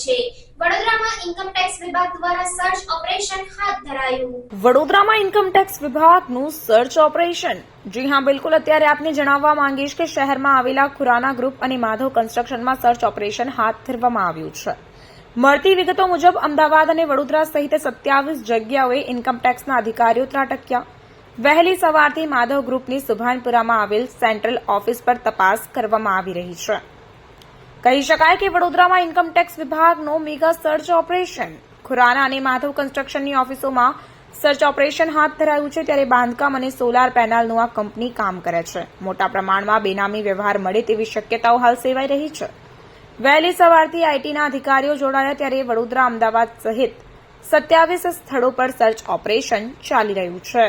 છે। વડોદરામાં ઇન્કમટેક્સ વિભાગ દ્વારા સર્ચ ઓપરેશન હાથ ધરાયું। વડોદરામાં ઇન્કમટેક્સ વિભાગનું સર્ચ ઓપરેશન। જી હા, બિલકુલ। અત્યારે આપને જણાવવા માંગીશ કે શહેરમાં આવેલા ખુરાના ગ્રુપ અને માધવ કન્સ્ટ્રક્શનમાં સર્ચ ઓપરેશન હાથ ધરવામાં આવ્યું છે। મળતી વિગતો મુજબ અમદાવાદ અને વડોદરા સહિત 27 જગ્યાઓએ ઇન્કમટેક્સના અધિકારીઓ ત્રાટક્યા। વહેલી સવારથી માધવ ગ્રુપની સુભાનપુરામાં આવેલ સેન્ટ્રલ ઓફિસ પર તપાસ કરવામાં આવી રહી છે। કહી શકાય કે વડોદરામાં ઇન્કમટેક્સ વિભાગનો મેગા સર્ચ ઓપરેશન। ખુરાના અને માધવ કન્સ્ટ્રક્શનની ઓફિસોમાં સર્ચ ઓપરેશન હાથ ધરાયું છે। ત્યારે બાંધકામ અને સોલાર પેનલનું આ કંપની કામ કરે છે। મોટા પ્રમાણમાં બેનામી વ્યવહાર મળે તેવી શક્યતાઓ હાલ સેવાઈ રહી છે। વહેલી સવારથી આઈટીના અધિકારીઓ જોડાયા ત્યારે વડોદરા, અમદાવાદ સહિત 27 સ્થળો પર સર્ચ ઓપરેશન ચાલી રહ્યું છે।